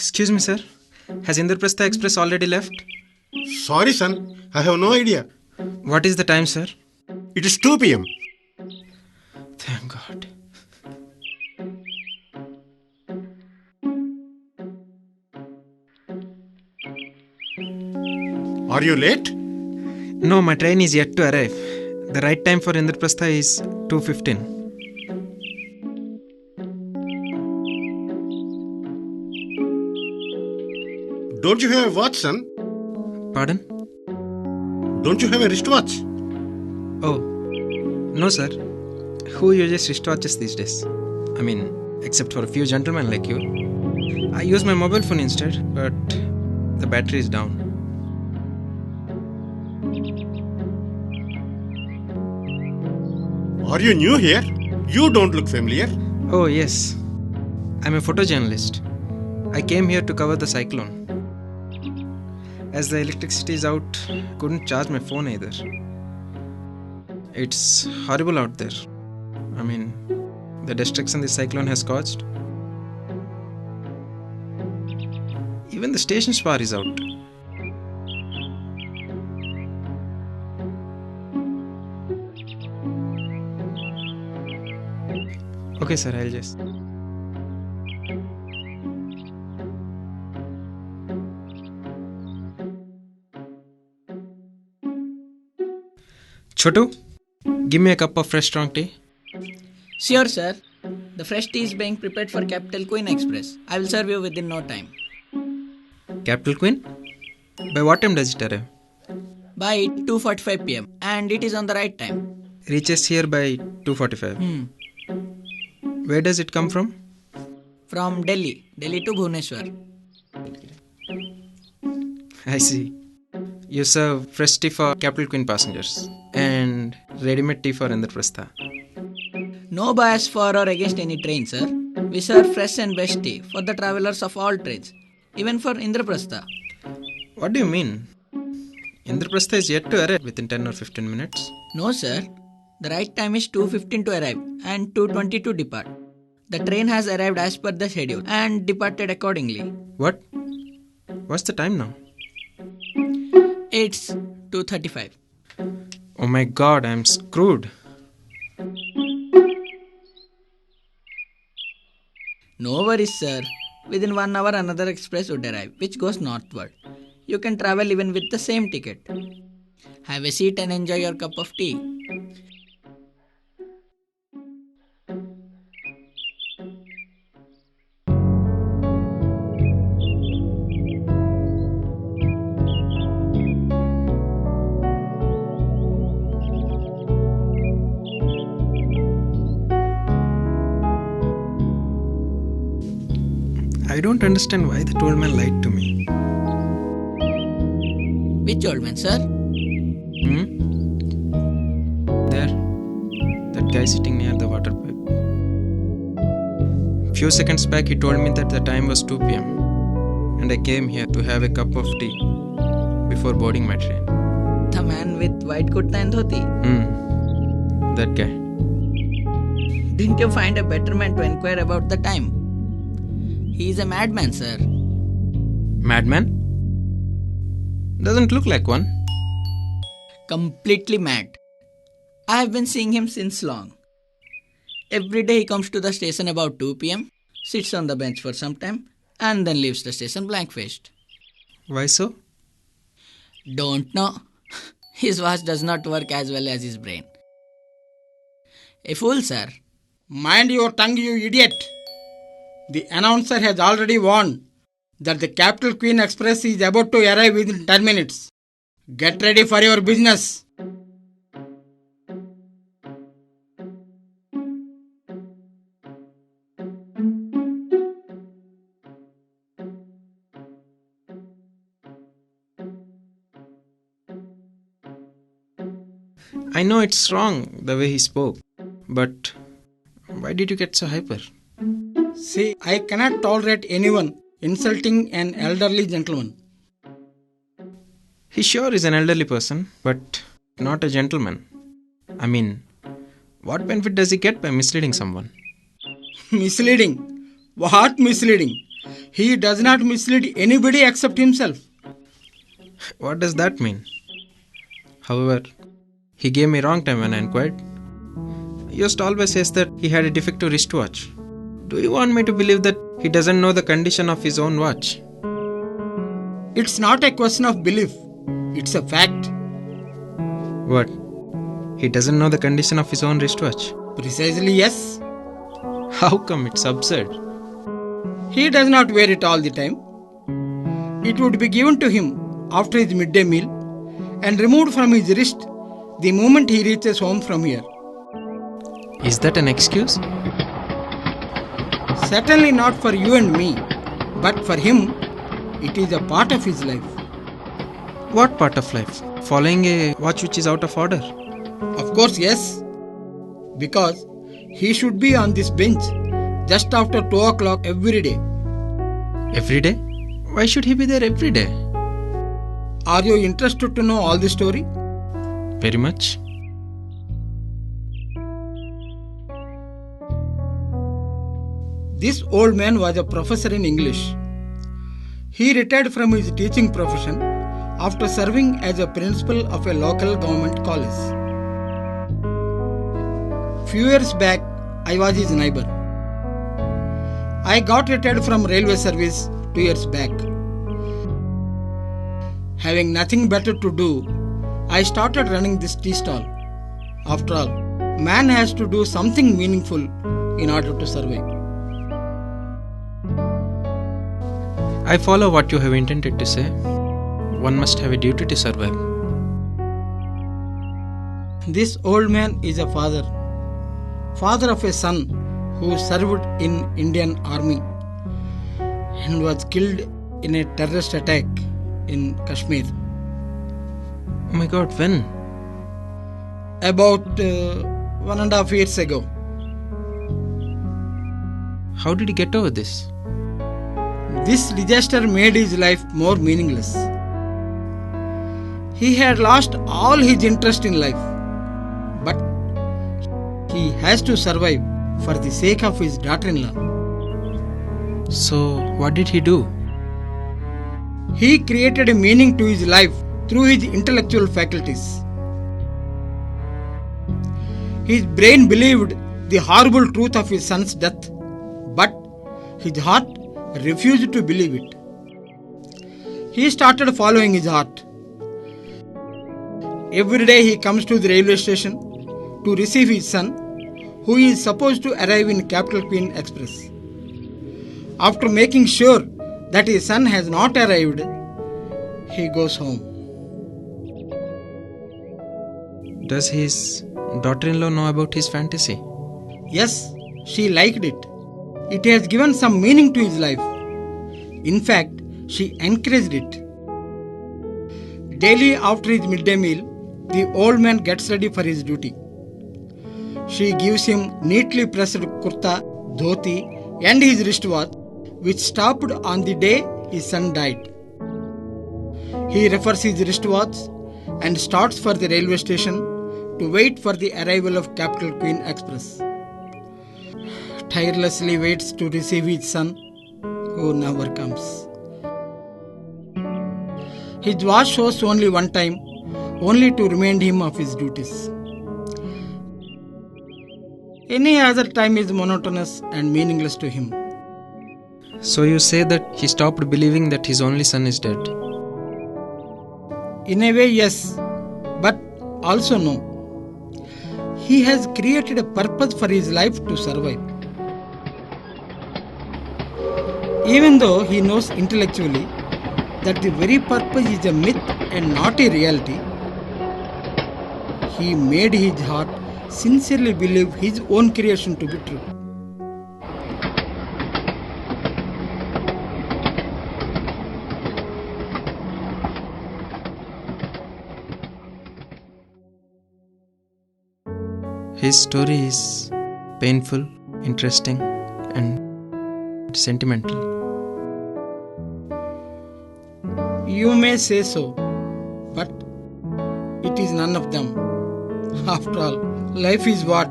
Excuse me, sir. Has Indraprastha Express already left? Sorry, son. I have no idea. What is the time, sir? It is 2 p.m. Thank God. Are you late? No, my train is yet to arrive. The right time for Indraprastha is 2:15. Don't you have a watch, son? Pardon? Don't you have a wristwatch? Oh, no, sir. Who uses wristwatches these days? I mean, except for a few gentlemen like you. I use my mobile phone instead, but the battery is down. Are you new here? You don't look familiar. Oh, yes. I'm a photojournalist. I came here to cover the cyclone. As the electricity is out, couldn't charge my phone either. It's horrible out there. I mean, the destruction the cyclone has caused. Even the station's power is out. Okay, sir, I'll just... Chotu, give me a cup of fresh strong tea. Sure, sir. The fresh tea is being prepared for Capital Queen Express. I will serve you within no time. Capital Queen? By what time does it arrive? By 2:45 p.m. and it is on the right time. Reaches here by 2:45. Where does it come from? From Delhi to Bhubaneswar. I see. You serve fresh tea for Capital Queen passengers and ready-made tea for Indraprastha. No bias for or against any train, sir. We serve fresh and best tea for the travelers of all trains, even for Indraprastha. What do you mean? Indraprastha is yet to arrive within 10 or 15 minutes. No, sir. The right time is 2:15 to arrive and 2:20 to depart. The train has arrived as per the schedule and departed accordingly. What? What's the time now? It's 2:35. Oh my God, I'm screwed. No worries, sir. Within 1 hour another express would arrive, which goes northward. You can travel even with the same ticket. Have a seat and enjoy your cup of tea. I don't understand why the old man lied to me. Which old man, sir? There. That guy sitting near the water pipe. Few seconds back he told me that the time was 2 p.m. and I came here to have a cup of tea before boarding my train. The man with white kurta and dhoti. That guy. Didn't you find a better man to inquire about the time? He is a madman, sir. Madman? Doesn't look like one. Completely mad. I have been seeing him since long. Every day he comes to the station about 2 p.m., sits on the bench for some time, and then leaves the station blank-faced. Why so? Don't know. His watch does not work as well as his brain. A fool, sir. Mind your tongue, you idiot! The announcer has already warned that the Capital Queen Express is about to arrive within 10 minutes. Get ready for your business. I know it's wrong the way he spoke, but why did you get so hyper? See, I cannot tolerate anyone insulting an elderly gentleman. He sure is an elderly person, but not a gentleman. I mean, what benefit does he get by misleading someone? Misleading? What misleading? He does not mislead anybody except himself. What does that mean? However, he gave me wrong time when I inquired. Yost always says that he had a defective wristwatch. Do you want me to believe that he doesn't know the condition of his own watch? It's not a question of belief, it's a fact. What? He doesn't know the condition of his own wristwatch? Precisely, yes. How come? It's absurd. He does not wear it all the time. It would be given to him after his midday meal and removed from his wrist the moment he reaches home from here. Is that an excuse? Certainly not for you and me, but for him, it is a part of his life. What part of life? Following a watch which is out of order? Of course, yes. Because he should be on this bench just after 2 o'clock every day. Every day? Why should he be there every day? Are you interested to know all the story? Very much. This old man was a professor in English. He retired from his teaching profession after serving as a principal of a local government college. Few years back, I was his neighbor. I got retired from railway service 2 years back. Having nothing better to do, I started running this tea stall. After all, man has to do something meaningful in order to survive. I follow what you have intended to say. One must have a duty to survive. This old man is a father of a son who served in Indian army and was killed in a terrorist attack in Kashmir. Oh my god, when? About 1.5 years ago. How did he get over this? This disaster made his life more meaningless. He had lost all his interest in life, but he has to survive for the sake of his daughter-in-law. So, what did he do? He created a meaning to his life through his intellectual faculties. His brain believed the horrible truth of his son's death, but his heart refused to believe it. He started following his heart. Every day he comes to the railway station to receive his son, who is supposed to arrive in Capital Queen Express. After making sure that his son has not arrived, he goes home. Does his daughter-in-law know about his fantasy? Yes, she liked it. It has given some meaning to his life. In fact, she encouraged it. Daily after his midday meal, the old man gets ready for his duty. She gives him neatly pressed kurta, dhoti, and his wristwatch, which stopped on the day his son died. He refers his wristwatch and starts for the railway station to wait for the arrival of Capital Queen Express. Tirelessly waits to receive his son, who never comes. His watch shows only one time, only to remind him of his duties. Any other time is monotonous and meaningless to him. So you say that he stopped believing that his only son is dead. In a way, yes, but also no. He has created a purpose for his life to survive. Even though he knows intellectually that the very purpose is a myth and not a reality, he made his heart sincerely believe his own creation to be true. His story is painful, interesting, and sentimental. You may say so, but it is none of them. After all, life is what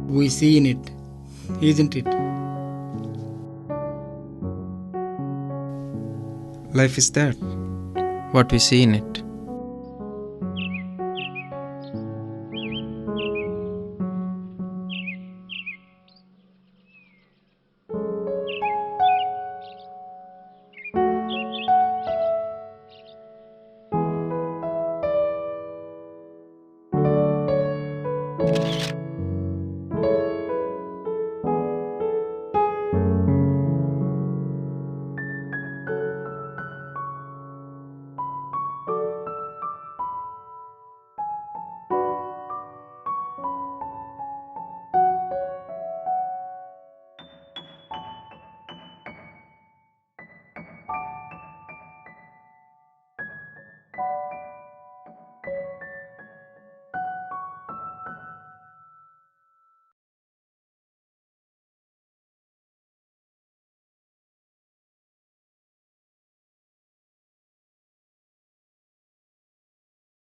we see in it, isn't it? Life is that. What we see in it.